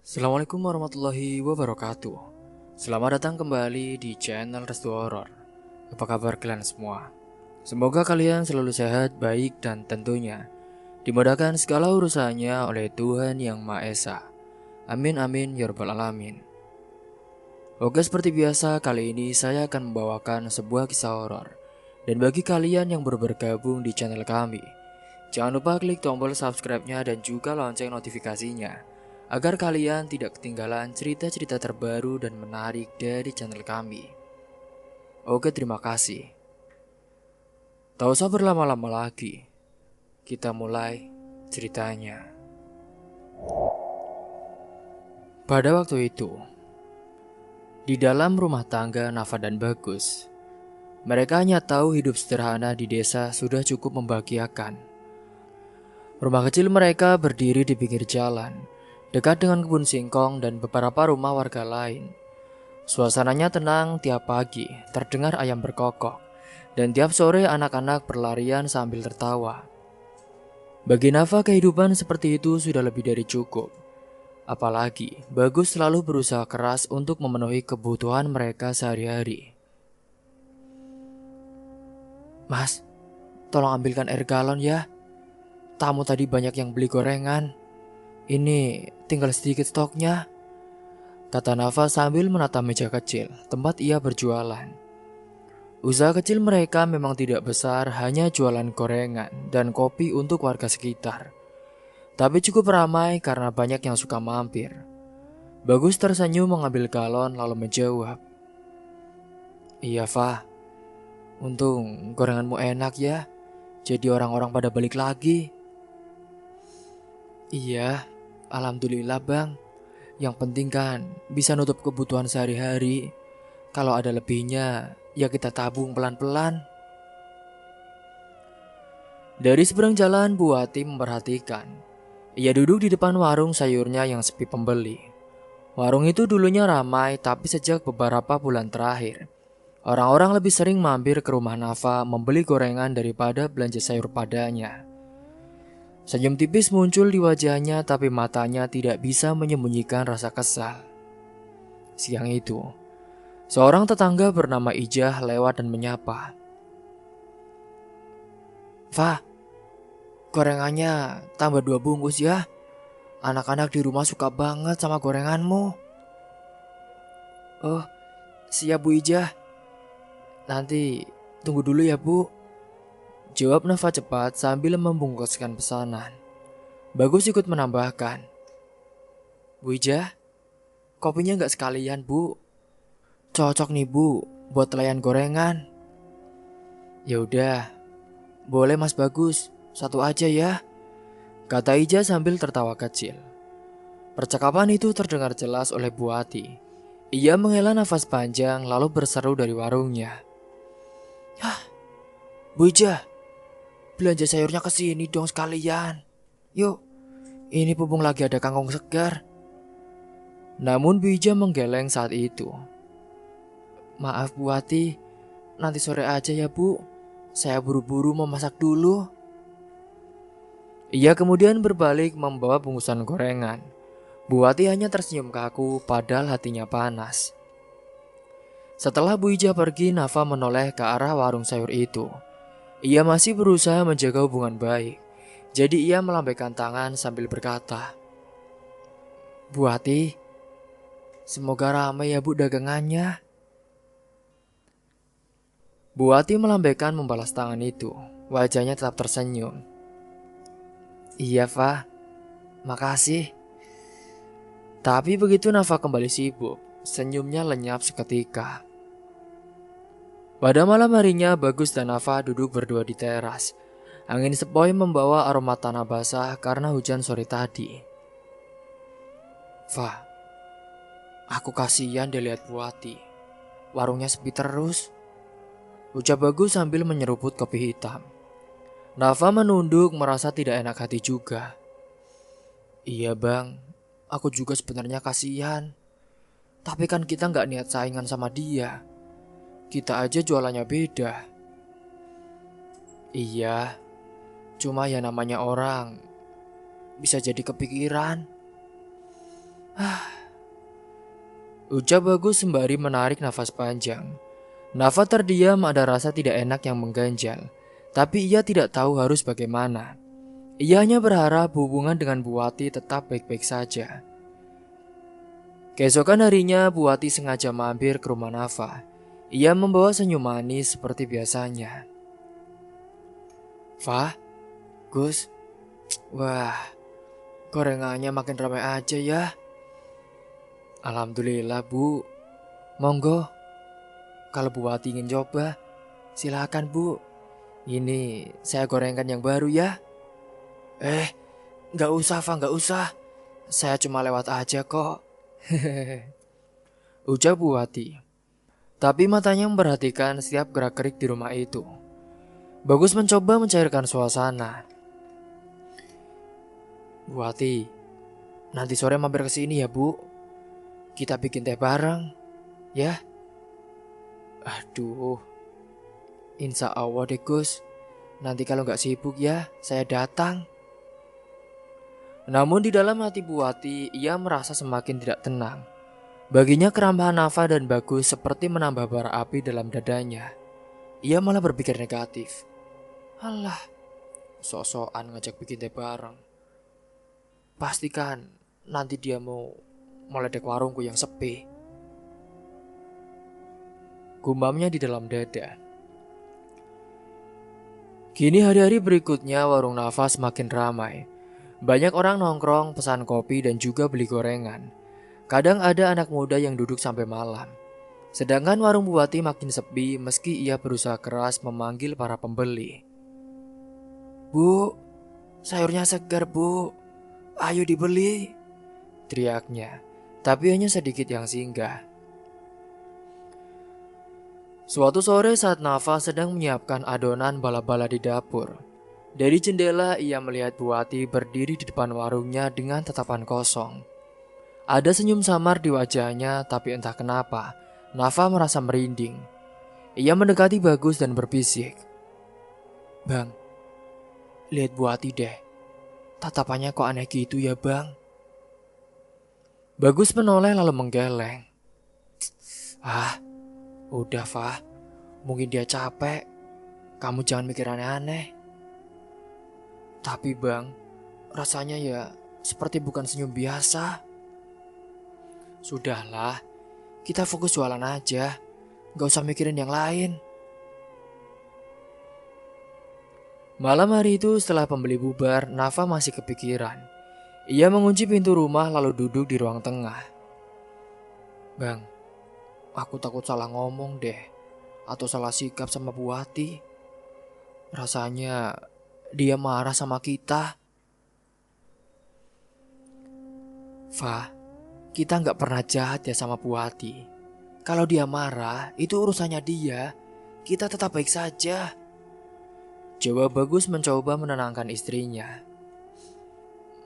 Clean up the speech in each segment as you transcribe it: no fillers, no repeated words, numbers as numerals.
Assalamualaikum warahmatullahi wabarakatuh. Selamat datang kembali di channel Restu Horor. Apa kabar kalian semua? Semoga kalian selalu sehat, baik, dan tentunya dimudahkan segala urusannya oleh Tuhan Yang Maha Esa. Amin amin ya rabbal alamin. Oke, seperti biasa kali ini saya akan membawakan sebuah kisah horor. Dan bagi kalian yang baru bergabung di channel kami, jangan lupa klik tombol subscribe-nya dan juga lonceng notifikasinya agar kalian tidak ketinggalan cerita-cerita terbaru dan menarik dari channel kami. Oke, terima kasih. Tak usah berlama-lama lagi, kita mulai ceritanya. Pada waktu itu, di dalam rumah tangga Nafa dan Bagus, mereka hanya tahu hidup sederhana di desa sudah cukup membahagiakan. Rumah kecil mereka berdiri di pinggir jalan, dekat dengan kebun singkong dan beberapa rumah warga lain. Suasananya tenang tiap pagi, terdengar ayam berkokok, dan tiap sore anak-anak berlarian sambil tertawa. Bagi Nafa kehidupan seperti itu sudah lebih dari cukup. Apalagi, Bagus selalu berusaha keras untuk memenuhi kebutuhan mereka sehari-hari. "Mas, tolong ambilkan air galon ya. Tamu tadi banyak yang beli gorengan. Ini tinggal sedikit stoknya," kata Nafa sambil menatap meja kecil tempat ia berjualan. Usaha kecil mereka memang tidak besar, hanya jualan gorengan dan kopi untuk warga sekitar. Tapi cukup ramai karena banyak yang suka mampir. Bagus tersenyum mengambil galon lalu menjawab, "Iya, Fa. Untung gorenganmu enak ya. Jadi orang-orang pada balik lagi." "Iya, alhamdulillah bang. Yang penting kan bisa nutup kebutuhan sehari-hari. Kalau ada lebihnya, ya kita tabung pelan-pelan." Dari seberang jalan, Bu Wati memperhatikan. Ia duduk di depan warung sayurnya yang sepi pembeli. Warung itu dulunya ramai, tapi sejak beberapa bulan terakhir, orang-orang lebih sering mampir ke rumah Nafa membeli gorengan daripada belanja sayur padanya. Senyum tipis muncul di wajahnya, tapi matanya tidak bisa menyembunyikan rasa kesal. Siang itu, seorang tetangga bernama Ijah lewat dan menyapa. "Fa, gorengannya tambah 2 bungkus ya. Anak-anak di rumah suka banget sama gorenganmu." "Oh, siap Bu Ijah. Nanti tunggu dulu ya Bu," jawab Nafa cepat sambil membungkuskan pesanan. Bagus ikut menambahkan, "Bu Ijah, kopinya nggak sekalian Bu. Cocok nih Bu, buat layan gorengan." "Ya udah, boleh Mas Bagus, satu aja ya," kata Ijah sambil tertawa kecil. Percakapan itu terdengar jelas oleh Bu Ati. Ia menghela nafas panjang lalu berseru dari warungnya, "Hah, Bu Ijah, belanja sayurnya ke sini dong sekalian. Yuk, ini pupung lagi ada kangkung segar." Namun Bu Ijah menggeleng saat itu. "Maaf Bu Ati, nanti sore aja ya Bu. Saya buru-buru mau masak dulu." Ia kemudian berbalik membawa bungkusan gorengan. Bu Ati hanya tersenyum kaku padahal hatinya panas. Setelah Bu Ijah pergi, Nafa menoleh ke arah warung sayur itu. Ia masih berusaha menjaga hubungan baik. Jadi ia melambaikan tangan sambil berkata, "Bu Ati, semoga ramai ya Bu dagangannya." Bu Ati melambaikan membalas tangan itu. Wajahnya tetap tersenyum. "Iya Fa, makasih." Tapi begitu Nafa kembali sibuk, senyumnya lenyap seketika. Pada malam harinya, Bagus dan Nafa duduk berdua di teras. Angin sepoi membawa aroma tanah basah karena hujan sore tadi. "Fa, aku kasihan deh lihat Bu Ati. Warungnya sepi terus," ucap Bagus sambil menyeruput kopi hitam. Nafa menunduk merasa tidak enak hati juga. "Iya bang, aku juga sebenarnya kasihan. Tapi kan kita nggak niat saingan sama dia. Kita aja jualannya beda." "Iya, cuma ya namanya orang bisa jadi kepikiran." Ucap Bagus sembari menarik nafas panjang. Nafa terdiam, ada rasa tidak enak yang mengganjal. Tapi ia tidak tahu harus bagaimana. Ia hanya berharap hubungan dengan Bu Wati tetap baik-baik saja. Keesokan harinya, Bu Wati sengaja mampir ke rumah Nafa. Ia membawa senyum manis seperti biasanya. Fa, Gus, wah, gorengannya makin ramai aja ya. Alhamdulillah Bu, monggo. Kalau Bu Wati ingin coba, silakan Bu. Ini saya gorengkan yang baru ya. Gak usah Fa, gak usah. Saya cuma lewat aja kok. Ucap Bu Wati. Tapi matanya memperhatikan setiap gerak-gerik di rumah itu. Bagus mencoba mencairkan suasana. Bu Wati, nanti sore mampir ke sini ya Bu. Kita bikin teh bareng, ya. Aduh, insya Allah deh Gus. Nanti kalau gak sibuk ya, saya datang. Namun di dalam hati Bu Wati, ia merasa semakin tidak tenang. Baginya keramahan Nafa dan Bagus seperti menambah bara api dalam dadanya. Ia malah berpikir negatif. Alah, sok-sokan ngajak bikin teh bareng. Pastikan nanti dia mau meledek warungku yang sepi. Gumamnya di dalam dada. Kini hari-hari berikutnya warung Nafa semakin ramai. Banyak orang nongkrong, pesan kopi dan juga beli gorengan. Kadang ada anak muda yang duduk sampai malam. Sedangkan warung Bu Wati makin sepi meski ia berusaha keras memanggil para pembeli. Bu, sayurnya segar Bu, ayo dibeli, teriaknya. Tapi hanya sedikit yang singgah. Suatu sore saat Nafa sedang menyiapkan adonan bala-bala di dapur. Dari jendela ia melihat Bu Wati berdiri di depan warungnya dengan tatapan kosong. Ada senyum samar di wajahnya, tapi entah kenapa Nafa merasa merinding. Ia mendekati Bagus dan berbisik. Bang, lihat Bu Wati deh. Tatapannya kok aneh gitu ya bang? Bagus menoleh lalu menggeleng. Udah Fah, mungkin dia capek. Kamu jangan mikir aneh-aneh. Tapi bang, rasanya ya seperti bukan senyum biasa. Sudahlah, kita fokus jualan aja. Gak usah mikirin yang lain. Malam hari itu setelah pembeli bubar, Nafa masih kepikiran. Ia mengunci pintu rumah lalu duduk di ruang tengah. Bang, aku takut salah ngomong deh. Atau salah sikap sama Bu Wati. Rasanya dia marah sama kita. Fa, kita gak pernah jahat ya sama Bu Wati. Kalau dia marah, itu urusannya dia. Kita tetap baik saja. Jawab Bagus mencoba menenangkan istrinya.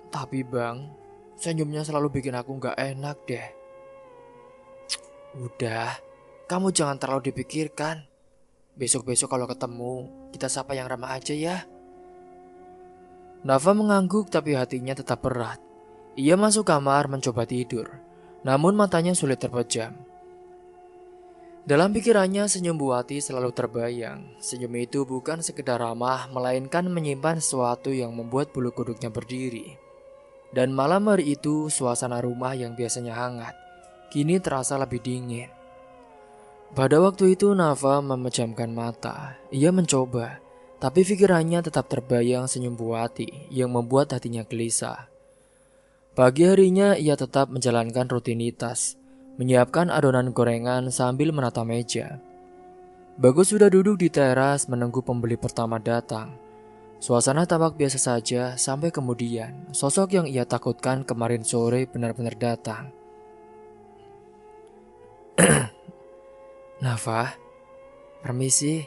Tapi bang, senyumnya selalu bikin aku gak enak deh. Udah, kamu jangan terlalu dipikirkan. Besok-besok kalau ketemu, kita sapa yang ramah aja ya. Nafa mengangguk tapi hatinya tetap berat. Ia masuk kamar mencoba tidur, namun matanya sulit terpejam. Dalam pikirannya senyum Bu Wati selalu terbayang. Senyum itu bukan sekedar ramah, melainkan menyimpan sesuatu yang membuat bulu kuduknya berdiri. Dan malam hari itu suasana rumah yang biasanya hangat, kini terasa lebih dingin. Pada waktu itu Nafa memejamkan mata. Ia mencoba, tapi pikirannya tetap terbayang senyum Bu Wati yang membuat hatinya gelisah. Pagi harinya ia tetap menjalankan rutinitas, menyiapkan adonan gorengan sambil menata meja. Bagus sudah duduk di teras menunggu pembeli pertama datang. Suasana tampak biasa saja sampai kemudian sosok yang ia takutkan kemarin sore benar-benar datang. Nafa, permisi.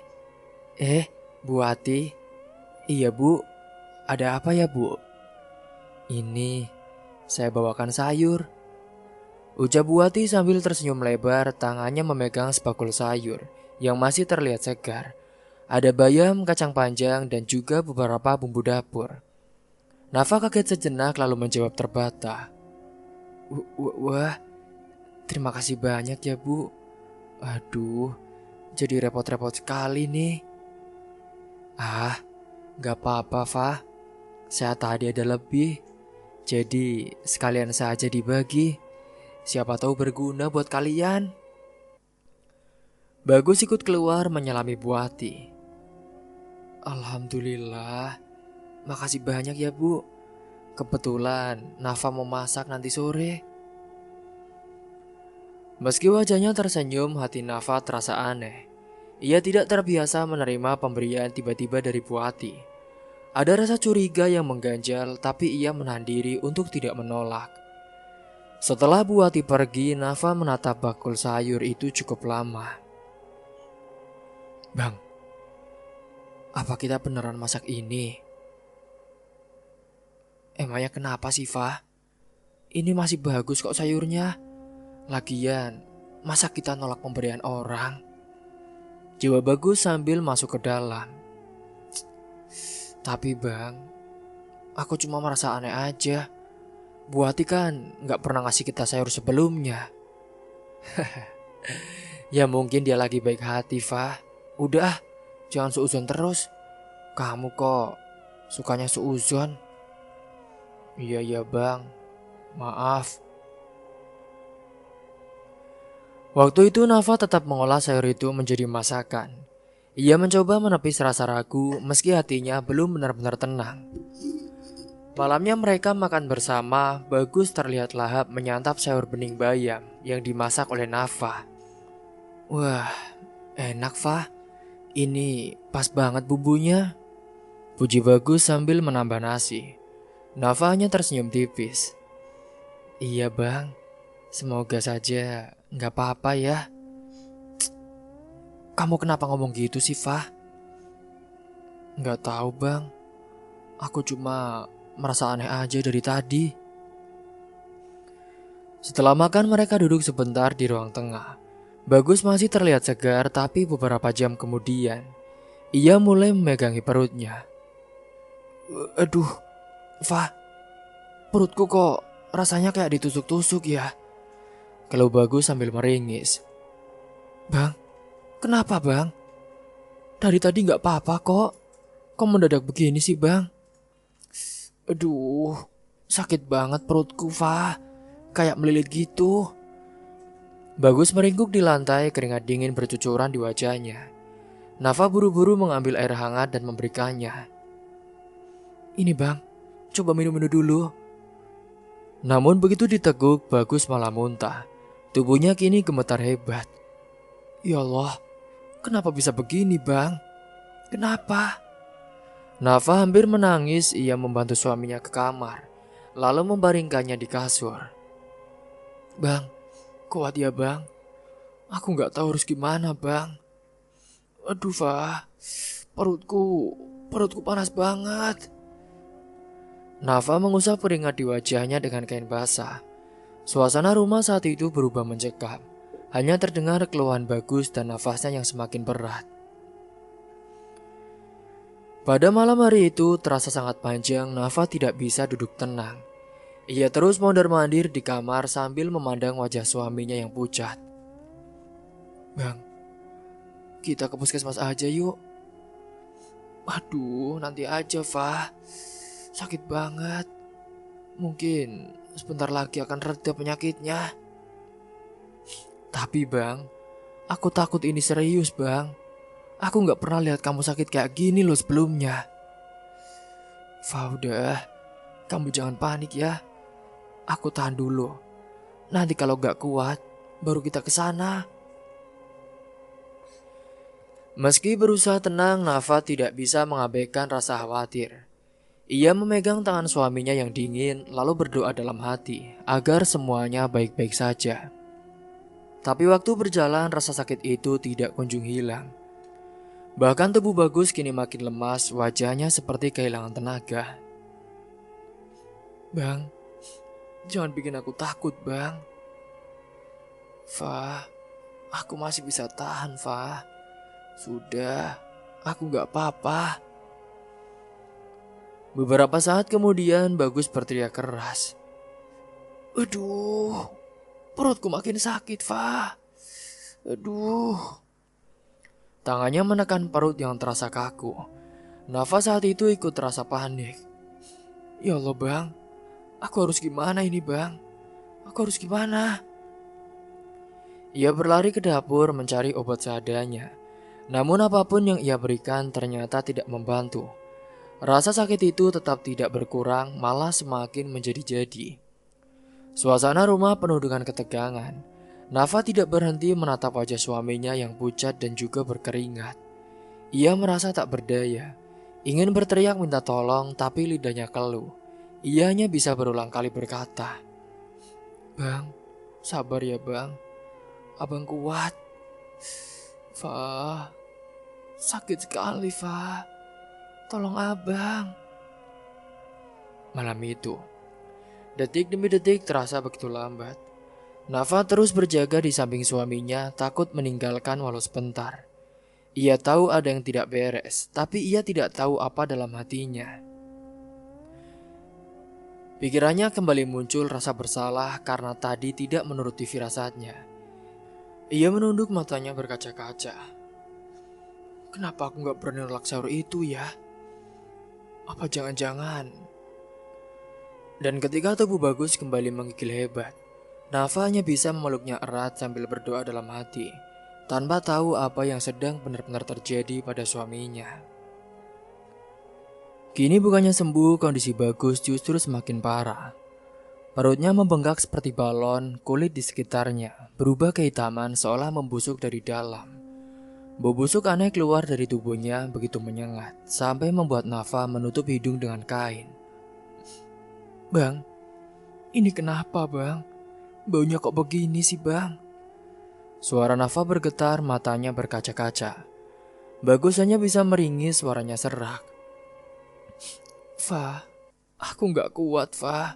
Bu Wati. Iya Bu, ada apa ya Bu? Ini, saya bawakan sayur. Ucap Bu Wati sambil tersenyum lebar, tangannya memegang sebakul sayur yang masih terlihat segar. Ada bayam, kacang panjang, dan juga beberapa bumbu dapur. Nafa kaget sejenak lalu menjawab terbata. Wah, terima kasih banyak ya Bu. Aduh, jadi repot-repot sekali nih. Ah, gak apa-apa, Fah. Saya tadi ada lebih. Jadi sekalian saja dibagi. Siapa tahu berguna buat kalian. Bagus ikut keluar menyelami Bu Ati. Alhamdulillah. Makasih banyak ya Bu. Kebetulan Nafa mau masak nanti sore. Meski wajahnya tersenyum, hati Nafa terasa aneh. Ia tidak terbiasa menerima pemberian tiba-tiba dari Bu Ati. Ada rasa curiga yang mengganjal, tapi ia menahan diri untuk tidak menolak. Setelah Bu Ati pergi, Nafa menatap bakul sayur itu cukup lama. Bang, apa kita beneran masak ini? Emangnya kenapa sih, Fah? Ini masih bagus kok sayurnya. Lagian, masa kita nolak pemberian orang? Jawab Bagus sambil masuk ke dalam. Tapi bang, aku cuma merasa aneh aja. Bu Ati kan gak pernah ngasih kita sayur sebelumnya. Ya mungkin dia lagi baik hati, Fah. Udah, jangan suuzon terus. Kamu kok sukanya suuzon. Iya bang, maaf. Waktu itu Nafa tetap mengolah sayur itu menjadi masakan. Ia mencoba menepis rasa ragu meski hatinya belum benar-benar tenang. Malamnya mereka makan bersama. Bagus terlihat lahap menyantap sayur bening bayam yang dimasak oleh Nafa. Wah, enak Fah. Ini pas banget bumbunya. Puji Bagus sambil menambah nasi. Nafa hanya tersenyum tipis. Iya bang, semoga saja gak apa-apa ya. Kamu kenapa ngomong gitu sih, Fah? Gak tahu bang. Aku cuma merasa aneh aja dari tadi. Setelah makan mereka duduk sebentar di ruang tengah. Bagus masih terlihat segar, tapi beberapa jam kemudian ia mulai memegangi perutnya. Aduh, Fah, perutku kok rasanya kayak ditusuk-tusuk ya. Kalau Bagus sambil meringis. Bang, kenapa bang? Dari tadi gak apa-apa kok. Kok mendadak begini sih bang? Aduh, sakit banget perutku Fah. Kayak melilit gitu. Bagus meringkuk di lantai, keringat dingin bercucuran di wajahnya. Nafa buru-buru mengambil air hangat dan memberikannya. Ini bang, coba minum-minum dulu. Namun begitu diteguk, Bagus malah muntah. Tubuhnya kini gemetar hebat. Ya Allah, kenapa bisa begini bang? Kenapa? Nafa hampir menangis. Ia membantu suaminya ke kamar, lalu membaringkannya di kasur. Bang, kuat ya bang. Aku gak tahu harus gimana bang. Aduh Fah, perutku panas banget. Nafa mengusap keringat di wajahnya dengan kain basah. Suasana rumah saat itu berubah mencekam. Hanya terdengar keluhan Bagus dan nafasnya yang semakin berat. Pada malam hari itu terasa sangat panjang. Nafa tidak bisa duduk tenang. Ia terus mondar-mandir di kamar sambil memandang wajah suaminya yang pucat. Bang, kita ke puskesmas aja yuk. Aduh, nanti aja Fah. Sakit banget. Mungkin sebentar lagi akan reda penyakitnya. Tapi bang, aku takut ini serius bang. Aku gak pernah lihat kamu sakit kayak gini loh sebelumnya. Fah udah, kamu jangan panik ya. Aku tahan dulu. Nanti kalau gak kuat, baru kita ke sana. Meski berusaha tenang, Nafa tidak bisa mengabaikan rasa khawatir. Ia memegang tangan suaminya yang dingin, lalu berdoa dalam hati agar semuanya baik-baik saja. Tapi waktu berjalan, rasa sakit itu tidak kunjung hilang. Bahkan tubuh Bagus kini makin lemas, wajahnya seperti kehilangan tenaga. Bang, jangan bikin aku takut bang. Fah, aku masih bisa tahan Fah. Sudah, aku gak apa-apa. Beberapa saat kemudian Bagus berteriak keras. Aduh, perutku makin sakit, Fa. Aduh. Tangannya menekan perut yang terasa kaku. Nafa saat itu ikut terasa panik. Ya Allah, Bang. Aku harus gimana ini, Bang? Aku harus gimana? Ia berlari ke dapur mencari obat seadanya. Namun apapun yang ia berikan ternyata tidak membantu. Rasa sakit itu tetap tidak berkurang, malah semakin menjadi-jadi. Suasana rumah penuh dengan ketegangan. Nafa tidak berhenti menatap wajah suaminya yang pucat dan juga berkeringat. Ia merasa tak berdaya. Ingin berteriak minta tolong, tapi lidahnya keluh. Ia hanya bisa berulang kali berkata, "Bang, sabar ya bang. Abang kuat." "Fa, sakit sekali Fa. Tolong abang." Malam itu, detik demi detik terasa begitu lambat. Nafa terus berjaga di samping suaminya, takut meninggalkan walau sebentar. Ia tahu ada yang tidak beres, tapi ia tidak tahu apa dalam hatinya. Pikirannya kembali muncul rasa bersalah karena tadi tidak menuruti firasatnya. Ia menunduk matanya berkaca-kaca. Kenapa aku gak berani nolak sahur itu ya? Apa jangan-jangan? Dan ketika tubuh Bagus kembali menggigil hebat, Nafa hanya bisa memeluknya erat sambil berdoa dalam hati, tanpa tahu apa yang sedang benar-benar terjadi pada suaminya. Kini bukannya sembuh, kondisi Bagus justru semakin parah. Perutnya membengkak seperti balon, kulit di sekitarnya berubah kehitaman seolah membusuk dari dalam. Bau busuk aneh keluar dari tubuhnya begitu menyengat, sampai membuat Nafa menutup hidung dengan kain. "Bang, ini kenapa bang? Baunya kok begini sih bang?" Suara Nafa bergetar, matanya berkaca-kaca. Bagus hanya bisa meringis, suaranya serak. "Fa, aku gak kuat Fa.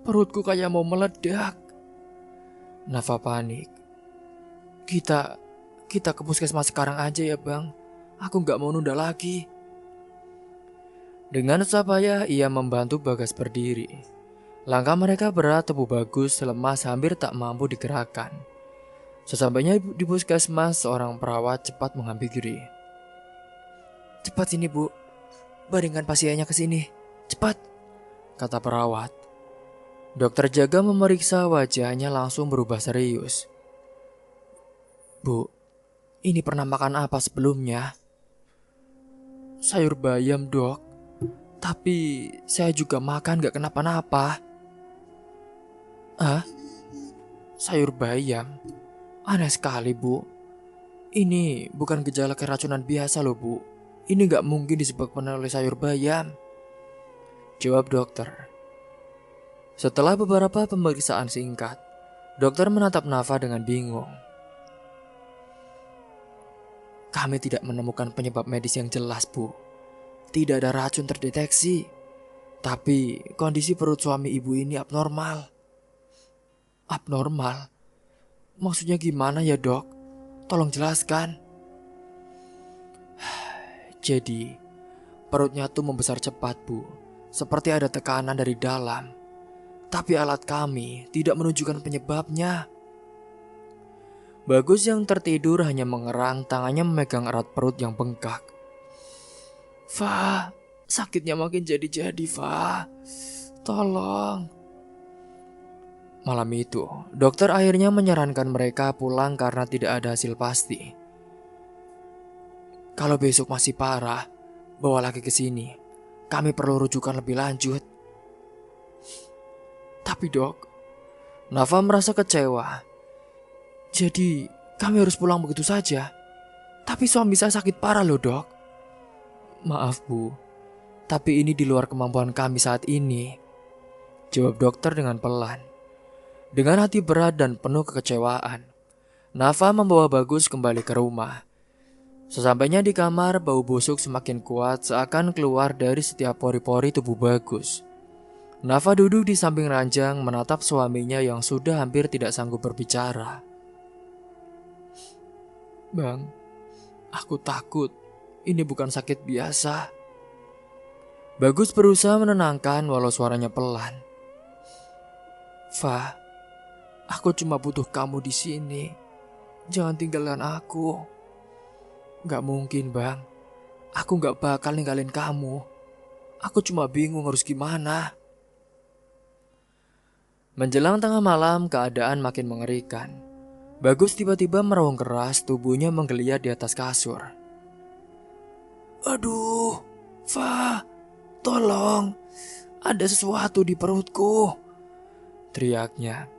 Perutku kayak mau meledak." Nafa panik. Kita ke puskesmas sekarang aja ya bang. Aku gak mau nunda lagi." Dengan susah payah ia membantu Bagas berdiri. Langkah mereka berat, tubuh Bagus lemas hampir tak mampu digerakkan. Sesampainya di puskesmas, seorang perawat cepat menghampiri. "Cepat sini bu, baringkan pasiennya ke sini. Cepat," kata perawat. Dokter jaga memeriksa, wajahnya langsung berubah serius. "Bu, ini pernah makan apa sebelumnya?" "Sayur bayam dok, tapi saya juga makan gak kenapa-napa." "Ah, sayur bayam? Aneh sekali bu. Ini bukan gejala keracunan biasa loh bu. Ini gak mungkin disebabkan oleh sayur bayam," jawab dokter. Setelah beberapa pemeriksaan singkat, dokter menatap Nafa dengan bingung. "Kami tidak menemukan penyebab medis yang jelas bu. Tidak ada racun terdeteksi. Tapi kondisi perut suami ibu ini abnormal." "Abnormal? Maksudnya gimana ya dok? Tolong jelaskan." "Jadi, perutnya tuh membesar cepat bu. Seperti ada tekanan dari dalam. Tapi alat kami tidak menunjukkan penyebabnya." Bagus yang tertidur hanya mengerang, tangannya memegang erat perut yang bengkak. "Fa, sakitnya makin jadi-jadi Fa. Tolong." Malam itu, dokter akhirnya menyarankan mereka pulang karena tidak ada hasil pasti. "Kalau besok masih parah, bawa lagi ke sini. Kami perlu rujukan lebih lanjut." "Tapi dok," Nafa merasa kecewa. "Jadi kami harus pulang begitu saja? Tapi suami saya sakit parah loh dok." "Maaf bu, tapi ini di luar kemampuan kami saat ini," jawab dokter dengan pelan. Dengan hati berat dan penuh kekecewaan, Nafa membawa Bagus kembali ke rumah. Sesampainya di kamar, bau busuk semakin kuat seakan keluar dari setiap pori-pori tubuh Bagus. Nafa duduk di samping ranjang menatap suaminya yang sudah hampir tidak sanggup berbicara. "Bang, aku takut ini bukan sakit biasa." Bagus berusaha menenangkan walau suaranya pelan. Fa, aku cuma butuh kamu di sini. Jangan tinggalkan aku. Gak mungkin, Bang. Aku gak bakal ninggalin kamu. Aku cuma bingung harus gimana. Menjelang tengah malam, keadaan makin mengerikan. Bagus tiba-tiba meraung keras, tubuhnya menggeliat di atas kasur. Aduh, Fa, tolong. Ada sesuatu di perutku, teriaknya.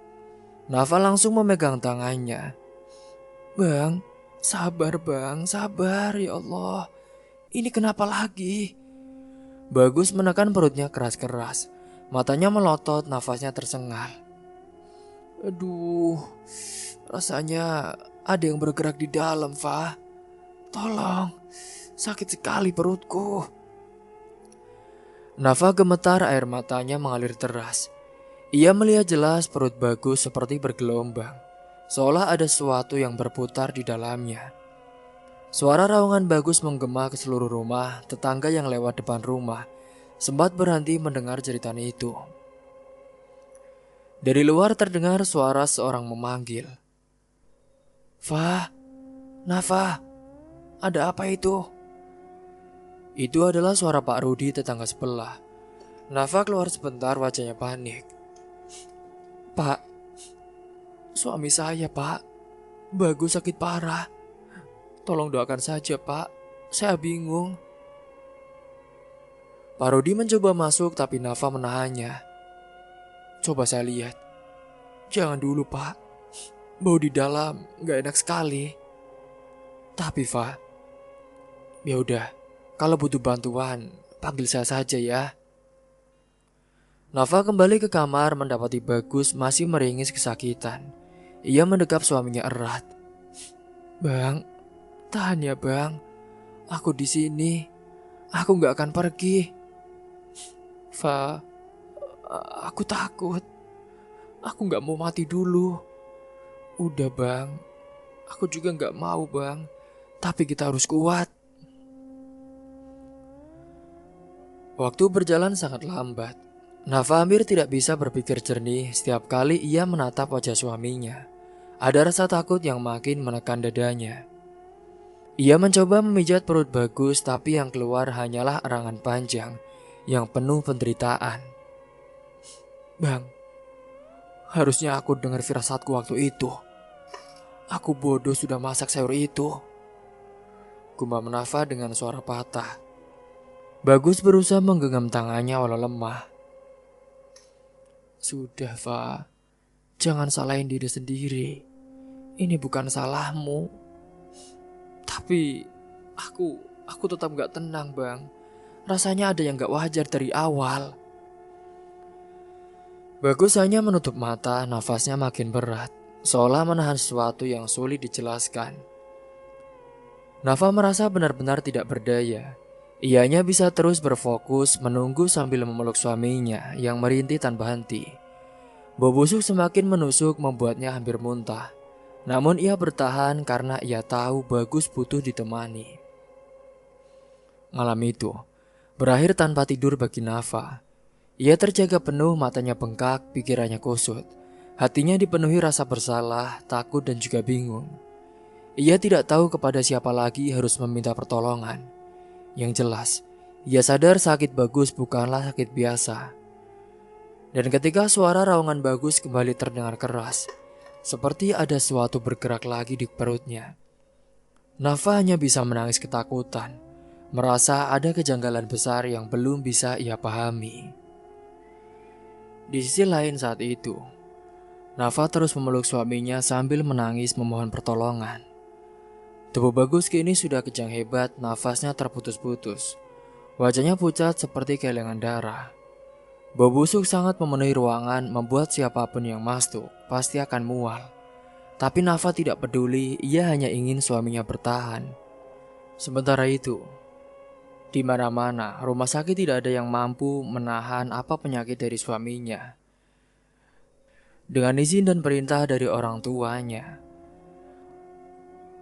Nafa langsung memegang tangannya. Bang, sabar ya Allah. Ini kenapa lagi? Bagus menekan perutnya keras-keras. Matanya melotot, nafasnya tersengal. Aduh, rasanya ada yang bergerak di dalam, Fa. Tolong, sakit sekali perutku. Nafa gemetar, air matanya mengalir deras. Ia melihat jelas perut Bagus seperti bergelombang, seolah ada sesuatu yang berputar di dalamnya. Suara raungan Bagus menggema ke seluruh rumah. Tetangga yang lewat depan rumah sempat berhenti mendengar jeritan itu. Dari luar terdengar suara seorang memanggil. Fa, Nafa, ada apa itu? Itu adalah suara Pak Rudi, tetangga sebelah. Nafa keluar sebentar, wajahnya panik. Pak, suami saya, Pak. Bagus sakit parah. Tolong doakan saja, Pak. Saya bingung. Pak Rudi mencoba masuk tapi Nafa menahannya. Coba saya lihat. Jangan dulu, Pak. Bau di dalam gak enak sekali. Tapi, Fa, ya udah, kalau butuh bantuan, panggil saya saja ya. Nafa kembali ke kamar mendapati Bagus masih meringis kesakitan. Ia mendekap suaminya erat. Bang, tahan ya bang. Aku di sini. Aku gak akan pergi. Fa, aku takut. Aku gak mau mati dulu. Udah bang, aku juga gak mau bang. Tapi kita harus kuat. Waktu berjalan sangat lambat. Nafa hampir tidak bisa berpikir jernih setiap kali ia menatap wajah suaminya. Ada rasa takut yang makin menekan dadanya. Ia mencoba memijat perut Bagus, tapi yang keluar hanyalah erangan panjang yang penuh penderitaan. Bang, harusnya aku dengar firasatku waktu itu. Aku bodoh sudah masak sayur itu. Gumam Nafa dengan suara patah. Bagus berusaha menggenggam tangannya walau lemah. Sudah, Fa. Jangan salahin diri sendiri. Ini bukan salahmu. Tapi aku tetap gak tenang, Bang. Rasanya ada yang gak wajar dari awal. Bagus hanya menutup mata, nafasnya makin berat, seolah menahan sesuatu yang sulit dijelaskan. Nafa merasa benar-benar tidak berdaya. Ianya bisa terus berfokus menunggu sambil memeluk suaminya yang merintih tanpa henti. Bau busuk semakin menusuk membuatnya hampir muntah. Namun ia bertahan karena ia tahu Bagus butuh ditemani. Malam itu berakhir tanpa tidur bagi Nafa. Ia terjaga penuh, matanya bengkak, pikirannya kusut. Hatinya dipenuhi rasa bersalah, takut dan juga bingung. Ia tidak tahu kepada siapa lagi harus meminta pertolongan. Yang jelas, ia sadar sakit Bagus bukanlah sakit biasa. Dan ketika suara raungan Bagus kembali terdengar keras, seperti ada sesuatu bergerak lagi di perutnya, Nafa hanya bisa menangis ketakutan, merasa ada kejanggalan besar yang belum bisa ia pahami. Di sisi lain saat itu, Nafa terus memeluk suaminya sambil menangis memohon pertolongan. Tubuh Bagus kini sudah kejang hebat, nafasnya terputus-putus. Wajahnya pucat seperti kelengan darah. Bau busuk sangat memenuhi ruangan, membuat siapapun yang masuk pasti akan mual. Tapi Nafa tidak peduli, ia hanya ingin suaminya bertahan. Sementara itu, di mana-mana rumah sakit tidak ada yang mampu menahan apa penyakit dari suaminya. Dengan izin dan perintah dari orang tuanya,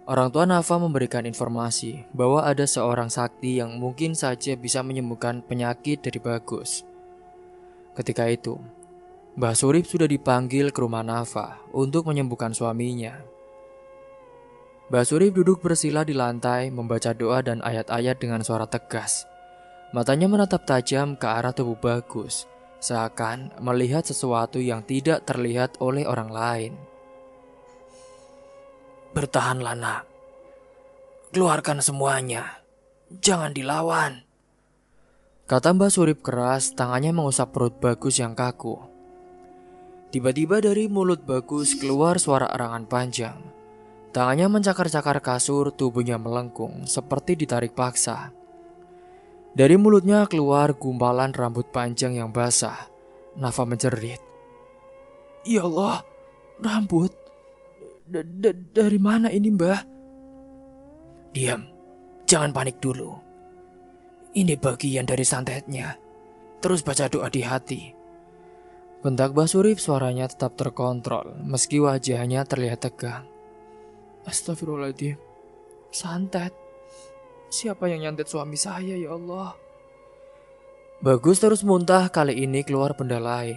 orang tua Nafa memberikan informasi bahwa ada seorang sakti yang mungkin saja bisa menyembuhkan penyakit dari Bagus. Ketika itu, Mbah Surip sudah dipanggil ke rumah Nafa untuk menyembuhkan suaminya. Mbah Surip duduk bersila di lantai membaca doa dan ayat-ayat dengan suara tegas. Matanya menatap tajam ke arah tubuh Bagus, seakan melihat sesuatu yang tidak terlihat oleh orang lain. "Bertahanlah, nak. Keluarkan semuanya. Jangan dilawan," kata Mbah Surip keras, tangannya mengusap perut Bagus yang kaku. Tiba-tiba dari mulut Bagus keluar suara erangan panjang. Tangannya mencakar-cakar kasur, tubuhnya melengkung seperti ditarik paksa. Dari mulutnya keluar gumpalan rambut panjang yang basah. Nafa menjerit. "Ya Allah, rambut. Dari mana ini, Mbah?" "Diam, jangan panik dulu. Ini bagian dari santetnya. Terus baca doa di hati," bentak Mbah Surip. Suaranya tetap terkontrol meski wajahnya terlihat tegang. "Astagfirullahaladzim, santet. Siapa yang nyantet suami saya, ya Allah?" Bagus terus muntah. Kali ini keluar benda lain.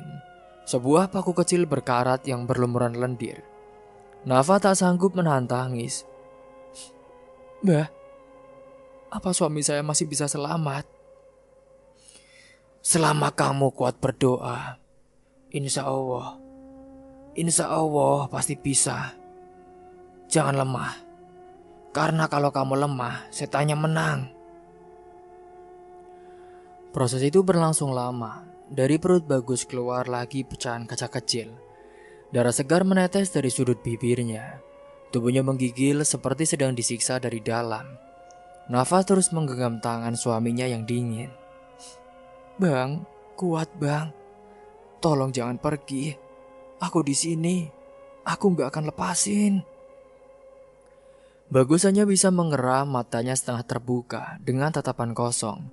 Sebuah paku kecil berkarat yang berlumuran lendir. Nafa tak sanggup menahan tangis. "Mbah, apa suami saya masih bisa selamat?" "Selama kamu kuat berdoa, Insya Allah pasti bisa. Jangan lemah, karena kalau kamu lemah, setannya menang." Proses itu berlangsung lama. Dari perut Bagus keluar lagi pecahan kaca kecil. Darah segar menetes dari sudut bibirnya. Tubuhnya menggigil seperti sedang disiksa dari dalam. Nafa terus menggenggam tangan suaminya yang dingin. "Bang, kuat bang. Tolong jangan pergi. Aku di sini. Aku gak akan lepasin." Bagus hanya bisa mengeram, matanya setengah terbuka dengan tatapan kosong.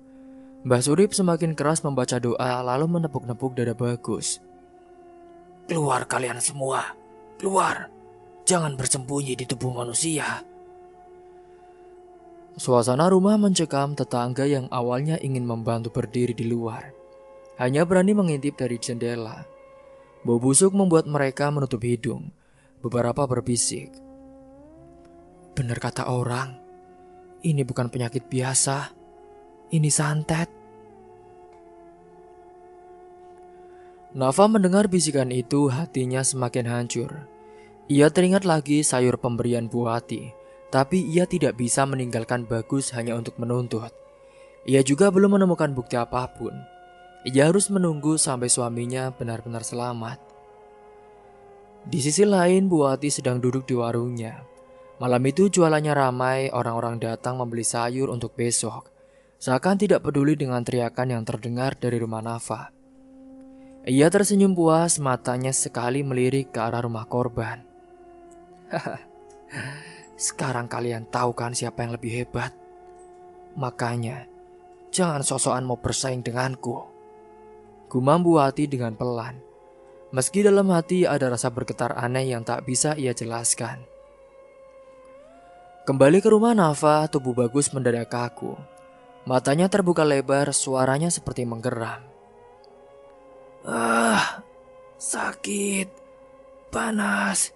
Mbah Surip semakin keras membaca doa lalu menepuk-nepuk dada Bagus. "Keluar kalian semua. Keluar. Jangan bersembunyi di tubuh manusia." Suasana rumah mencekam. Tetangga yang awalnya ingin membantu berdiri di luar hanya berani mengintip dari jendela. Bau busuk membuat mereka menutup hidung. Beberapa berbisik, "Benar kata orang, ini bukan penyakit biasa. Ini santet." Nafa mendengar bisikan itu, hatinya semakin hancur. Ia teringat lagi sayur pemberian Bu Wati, tapi ia tidak bisa meninggalkan Bagus hanya untuk menuntut. Ia juga belum menemukan bukti apapun. Ia harus menunggu sampai suaminya benar-benar selamat. Di sisi lain, Bu Wati sedang duduk di warungnya. Malam itu jualannya ramai, orang-orang datang membeli sayur untuk besok. Seakan tidak peduli dengan teriakan yang terdengar dari rumah Nafa. Ia tersenyum puas, matanya sekali melirik ke arah rumah korban. "Sekarang kalian tahu kan siapa yang lebih hebat? Makanya, jangan sok-sokan mau bersaing denganku," gumam Bu Wati dengan pelan. Meski dalam hati ada rasa bergetar aneh yang tak bisa ia jelaskan. Kembali ke rumah Nafa, tubuh Bagus mendadak kaku. Matanya terbuka lebar, suaranya seperti menggeram. Sakit, panas."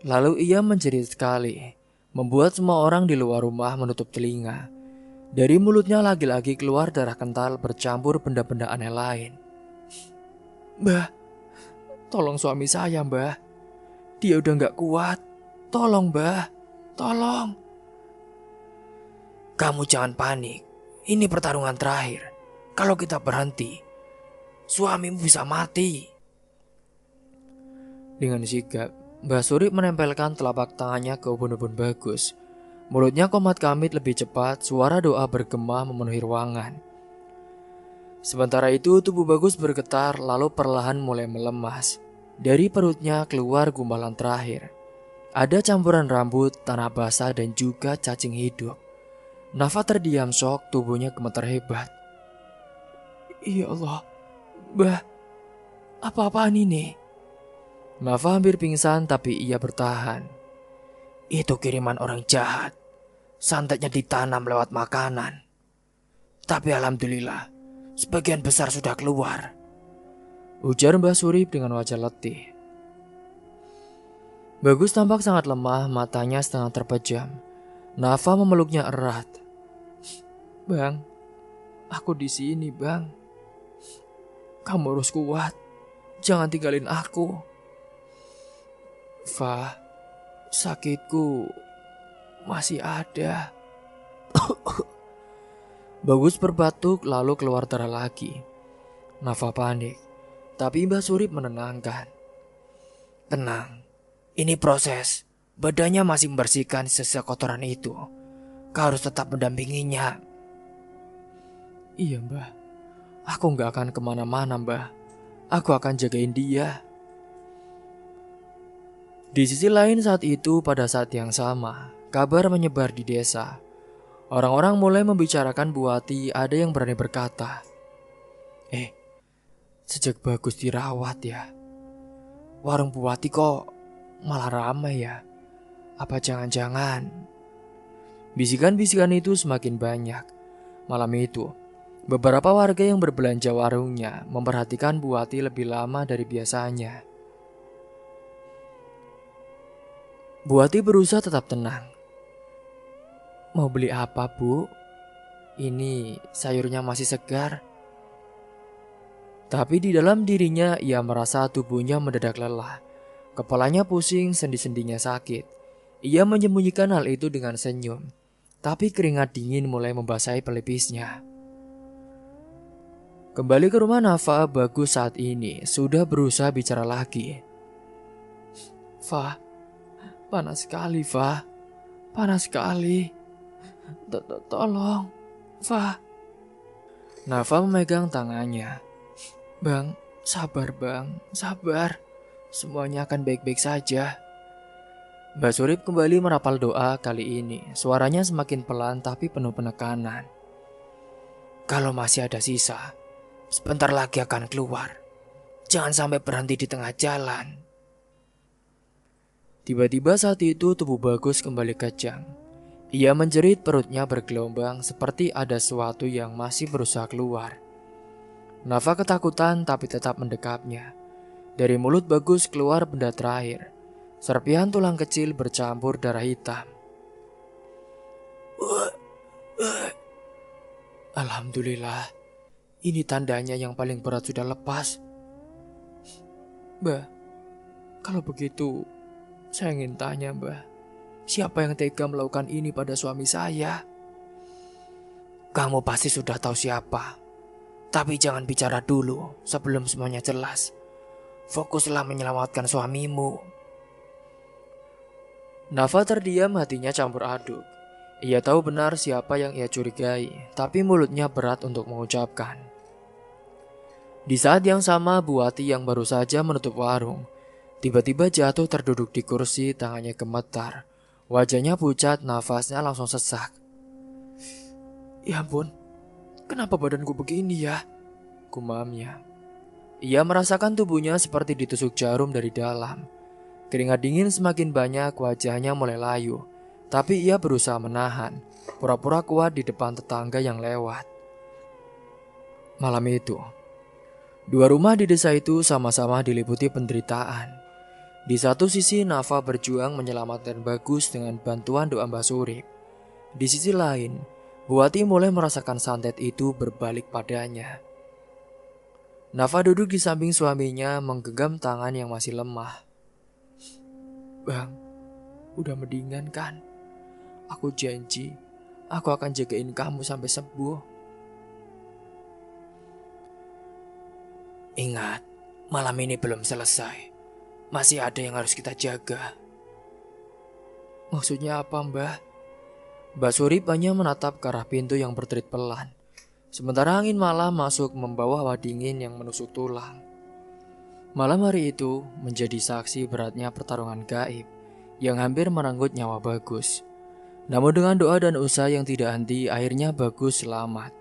Lalu ia menjerit sekali, membuat semua orang di luar rumah menutup telinga. Dari mulutnya lagi-lagi keluar darah kental bercampur benda-benda aneh lain. "Mbah, tolong suami saya, Mbah. Dia udah gak kuat. Tolong, Mbah. Tolong." "Kamu jangan panik. Ini pertarungan terakhir. Kalau kita berhenti, suamimu bisa mati." Dengan sigap, Mbah Surip menempelkan telapak tangannya ke ubun-ubun Bagus. Mulutnya komat kamit lebih cepat, suara doa bergema memenuhi ruangan. Sementara itu tubuh Bagus bergetar lalu perlahan mulai melemas. Dari perutnya keluar gumpalan terakhir. Ada campuran rambut, tanah basah dan juga cacing hidup. Nafa terdiam shock, tubuhnya gemetar hebat. "Ya Allah, Mbah, apa-apaan ini?" Nafa hampir pingsan tapi ia bertahan. "Itu kiriman orang jahat. Santetnya ditanam lewat makanan. Tapi alhamdulillah, sebagian besar sudah keluar. ujar Mbah Surip dengan wajah letih. Bagus tampak sangat lemah, matanya setengah terpejam. Nafa memeluknya erat. Bang, aku di sini, Bang. Kamu harus kuat. Jangan tinggalin aku. Fa, sakitku masih ada. Bagus berbatuk lalu keluar darah lagi. Nafa panik, tapi Mbah Surip menenangkan. Tenang, ini proses. Badannya masih membersihkan sisa kotoran itu. Kau harus tetap mendampinginya. Iya, Mbah. Aku gak akan kemana-mana, Mbah. Aku akan jagain dia. Di sisi lain saat itu, pada saat yang sama, kabar menyebar di desa. Orang-orang mulai membicarakan Bu Wati. Ada yang berani berkata, sejak Bagus dirawat ya, warung Bu Wati kok malah ramai ya? Apa jangan-jangan? Bisikan-bisikan itu semakin banyak. Malam itu, beberapa warga yang berbelanja warungnya memperhatikan Bu Wati lebih lama dari biasanya. Bu Wati berusaha tetap tenang. Mau beli apa, Bu? Ini sayurnya masih segar. Tapi di dalam dirinya ia merasa tubuhnya mendadak lelah. Kepalanya pusing, sendi-sendinya sakit. Ia menyembunyikan hal itu dengan senyum. Tapi keringat dingin mulai membasahi pelipisnya. Kembali ke rumah Nafa, Bagus saat ini sudah berusaha bicara lagi. Fa, panas sekali, Fa. Panas sekali. Tolong, Fa. Nafa memegang tangannya. Bang, sabar bang, sabar. Semuanya akan baik-baik saja. Mbah Surip kembali merapal doa kali ini. Suaranya semakin pelan tapi penuh penekanan. Kalau masih ada sisa, sebentar lagi akan keluar. Jangan sampai berhenti di tengah jalan. Tiba-tiba saat itu tubuh Bagus kembali kejang. Ia menjerit, perutnya bergelombang seperti ada sesuatu yang masih berusaha keluar. Nafa ketakutan tapi tetap mendekapnya. Dari mulut Bagus keluar benda terakhir. Serpihan tulang kecil bercampur darah hitam. Alhamdulillah, ini tandanya yang paling berat sudah lepas. Mbah, kalau begitu saya ingin tanya, Mbah, siapa yang tega melakukan ini pada suami saya? Kamu pasti sudah tahu siapa. Tapi jangan bicara dulu sebelum semuanya jelas. Fokuslah menyelamatkan suamimu. Nafa terdiam, hatinya campur aduk. Ia tahu benar siapa yang ia curigai, tapi mulutnya berat untuk mengucapkan. Di saat yang sama, Bu Wati yang baru saja menutup warung, tiba-tiba jatuh terduduk di kursi, tangannya gemetar. Wajahnya pucat, nafasnya langsung sesak. Ya ampun, kenapa badanku begini ya? Gumamnya. Ia merasakan tubuhnya seperti ditusuk jarum dari dalam. Keringat dingin semakin banyak, wajahnya mulai layu. Tapi ia berusaha menahan, pura-pura kuat di depan tetangga yang lewat. Malam itu, dua rumah di desa itu sama-sama diliputi penderitaan. Di satu sisi Nafa berjuang menyelamatkan Bagus dengan bantuan doa Mbah Surip. Di sisi lain, Bu Wati mulai merasakan santet itu berbalik padanya. Nafa duduk di samping suaminya, menggenggam tangan yang masih lemah. Bang, udah mendingan kan? Aku janji, aku akan jagain kamu sampai sembuh. Ingat, malam ini belum selesai. Masih ada yang harus kita jaga. Maksudnya apa, Mbah? Mbah Surip hanya menatap ke arah pintu yang berterit pelan. Sementara angin malam masuk membawa hawa dingin yang menusuk tulang. Malam hari itu menjadi saksi beratnya pertarungan gaib yang hampir merenggut nyawa Bagus. Namun dengan doa dan usaha yang tidak henti, akhirnya Bagus selamat.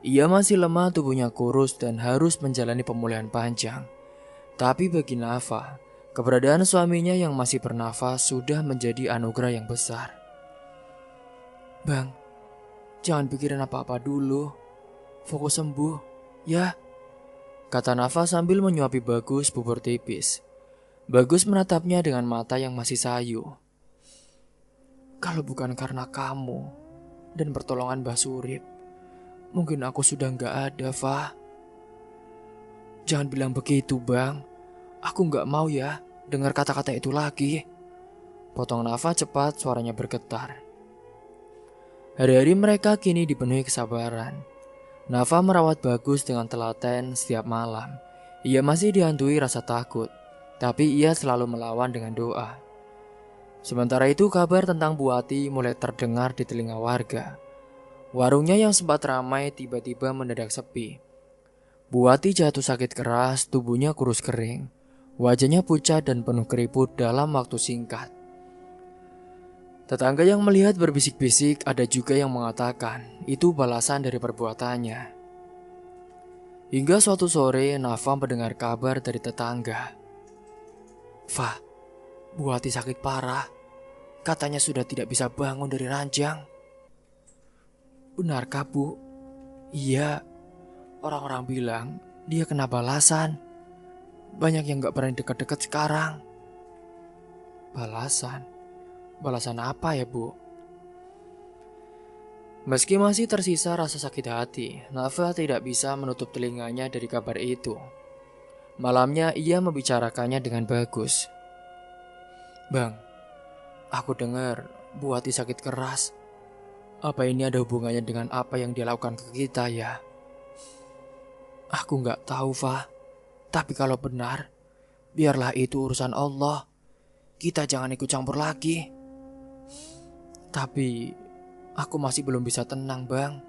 Ia masih lemah, tubuhnya kurus dan harus menjalani pemulihan panjang. Tapi bagi Nafa, keberadaan suaminya yang masih bernafas sudah menjadi anugerah yang besar. Bang, jangan pikirin apa-apa dulu. Fokus sembuh, ya. kata Nafa sambil menyuapi Bagus bubur tipis. Bagus menatapnya dengan mata yang masih sayu. Kalau bukan karena kamu dan pertolongan Mbah Surip, mungkin aku sudah nggak ada, Fa. Jangan bilang begitu, Bang. Aku nggak mau ya dengar kata-kata itu lagi. Potong Nafa cepat, suaranya bergetar. Hari-hari mereka kini dipenuhi kesabaran. Nafa merawat Bagus dengan telaten setiap malam. Ia masih dihantui rasa takut, tapi ia selalu melawan dengan doa. Sementara itu kabar tentang Bu Ati mulai terdengar di telinga warga. Warungnya yang sempat ramai tiba-tiba mendadak sepi. Bu Ati jatuh sakit keras, tubuhnya kurus kering. Wajahnya pucat dan penuh keriput dalam waktu singkat. Tetangga yang melihat berbisik-bisik, ada juga yang mengatakan itu balasan dari perbuatannya. Hingga suatu sore, Nafa mendengar kabar dari tetangga. Fa, Bu Ati sakit parah. Katanya sudah tidak bisa bangun dari ranjang. Benarkah, Bu? Iya, orang-orang bilang dia kena balasan. Banyak yang gak berani dekat-dekat sekarang. Balasan? Balasan apa ya, Bu? Meski masih tersisa rasa sakit hati, Nafa tidak bisa menutup telinganya dari kabar itu. Malamnya ia membicarakannya dengan Bagus. Bang, aku dengar Bu Ati sakit keras. Apa ini ada hubungannya dengan apa yang dia lakukan ke kita ya? Aku nggak tahu, Fa. Tapi kalau benar, biarlah itu urusan Allah. Kita jangan ikut campur lagi. Tapi aku masih belum bisa tenang, Bang.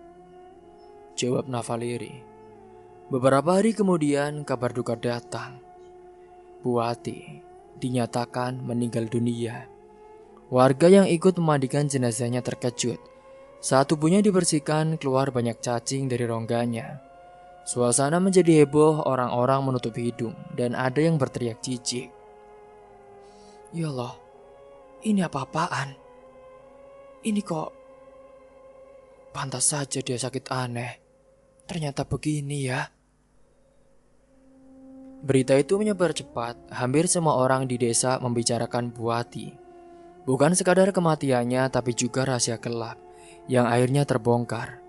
Jawab Nafa lirih. Beberapa hari kemudian kabar duka datang. Bu Ati dinyatakan meninggal dunia. Warga yang ikut memandikan jenazahnya terkejut. Saat tubuhnya dibersihkan, keluar banyak cacing dari rongganya. Suasana menjadi heboh, orang-orang menutup hidung dan ada yang berteriak jijik. Ya Allah, ini apa-apaan? Ini kok pantas saja dia sakit aneh. Ternyata begini ya. Berita itu menyebar cepat. Hampir semua orang di desa membicarakan Bu Ati. Bukan sekadar kematiannya, tapi juga rahasia gelap yang akhirnya terbongkar.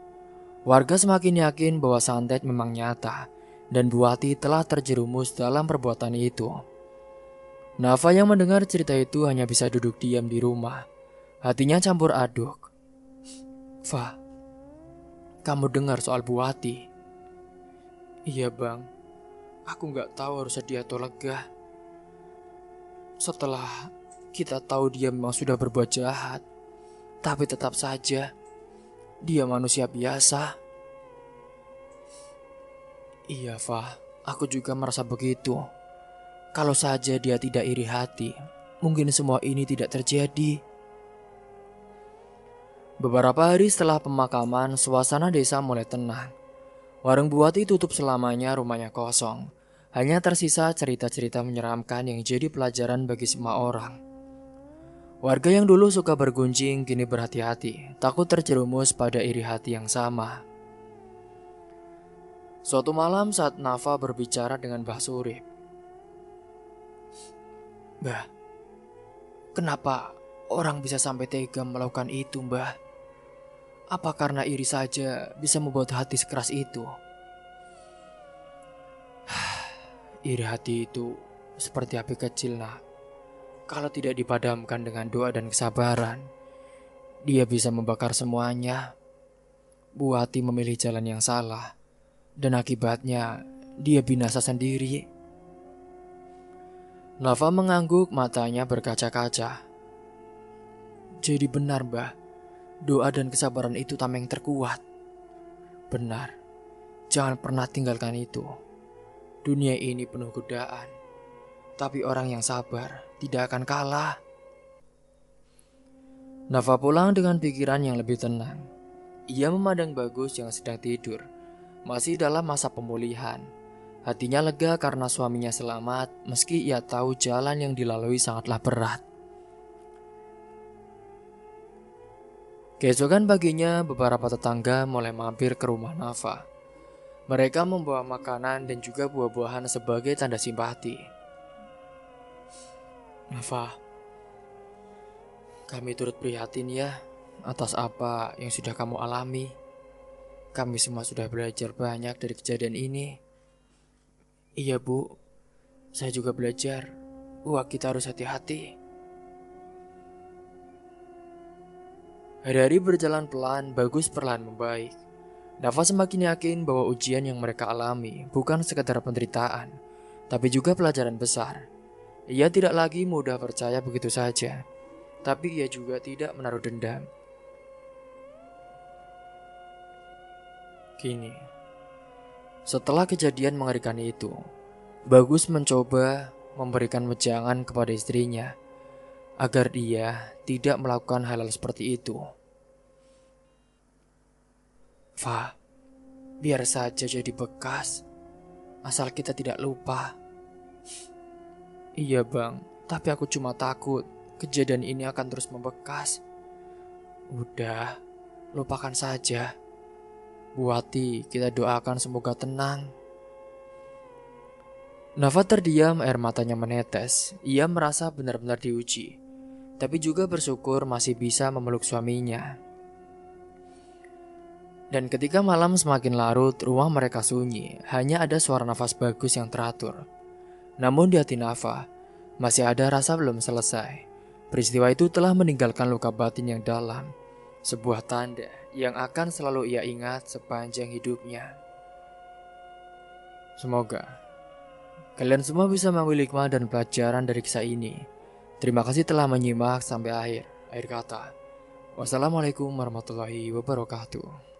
Warga semakin yakin bahwa santet memang nyata dan Bu Ati telah terjerumus dalam perbuatan itu. Nafa yang mendengar cerita itu hanya bisa duduk diam di rumah. Hatinya campur aduk. Fa, kamu dengar soal Bu Ati? Iya, Bang. Aku nggak tahu harus sedih atau lega. Setelah kita tahu dia memang sudah berbuat jahat, tapi tetap saja dia manusia biasa. Iya, Fa. Aku juga merasa begitu. Kalau saja dia tidak iri hati, mungkin semua ini tidak terjadi. Beberapa hari setelah pemakaman, suasana desa mulai tenang. Warung Bu Ati tutup selamanya, rumahnya kosong. Hanya tersisa cerita-cerita menyeramkan yang jadi pelajaran bagi semua orang. Warga yang dulu suka bergunjing kini berhati-hati, takut terjerumus pada iri hati yang sama. Suatu malam saat Nafa berbicara dengan Mbah Surip. Mbah, kenapa orang bisa sampai tega melakukan itu, Mbah? Apa karena iri saja bisa membuat hati sekeras itu? Iri hati itu seperti api kecil, nak. Kalau tidak dipadamkan dengan doa dan kesabaran, dia bisa membakar semuanya. Bu Ati memilih jalan yang salah, dan akibatnya dia binasa sendiri. Nafa mengangguk, matanya berkaca-kaca. Jadi benar, Mbah. Doa dan kesabaran itu tameng terkuat. Benar, jangan pernah tinggalkan itu. Dunia ini penuh godaan, tapi orang yang sabar tidak akan kalah. Nafa pulang dengan pikiran yang lebih tenang. Ia memandang Bagus yang sedang tidur, masih dalam masa pemulihan. Hatinya lega karena suaminya selamat, meski ia tahu jalan yang dilalui sangatlah berat. Keesokan paginya, beberapa tetangga mulai mampir ke rumah Nafa. Mereka membawa makanan dan juga buah-buahan sebagai tanda simpati. Nafa, kami turut prihatin ya atas apa yang sudah kamu alami. Kami semua sudah belajar banyak dari kejadian ini. Iya bu, saya juga belajar. Wah, kita harus hati-hati. Hari-hari berjalan pelan, Bagus perlahan membaik. Nafa semakin yakin bahwa ujian yang mereka alami bukan sekadar penderitaan, tapi juga pelajaran besar. Ia tidak lagi mudah percaya begitu saja, tapi ia juga tidak menaruh dendam. Kini, setelah kejadian mengerikan itu, Bagus mencoba memberikan wejangan kepada istrinya agar dia tidak melakukan hal-hal seperti itu. Fa, biar saja jadi bekas, asal kita tidak lupa. Iya bang, tapi aku cuma takut kejadian ini akan terus membekas. Udah, lupakan saja. Bu Wati, kita doakan semoga tenang. Nafa terdiam, air matanya menetes. Ia merasa benar-benar diuji, tapi juga bersyukur masih bisa memeluk suaminya. Dan ketika malam semakin larut, rumah mereka sunyi. Hanya ada suara nafas Bagus yang teratur. Namun di hati Nafa, masih ada rasa belum selesai. Peristiwa itu telah meninggalkan luka batin yang dalam. Sebuah tanda yang akan selalu ia ingat sepanjang hidupnya. Semoga kalian semua bisa mengambil hikmah dan pelajaran dari kisah ini. Terima kasih telah menyimak sampai akhir. Akhir kata, wassalamualaikum warahmatullahi wabarakatuh.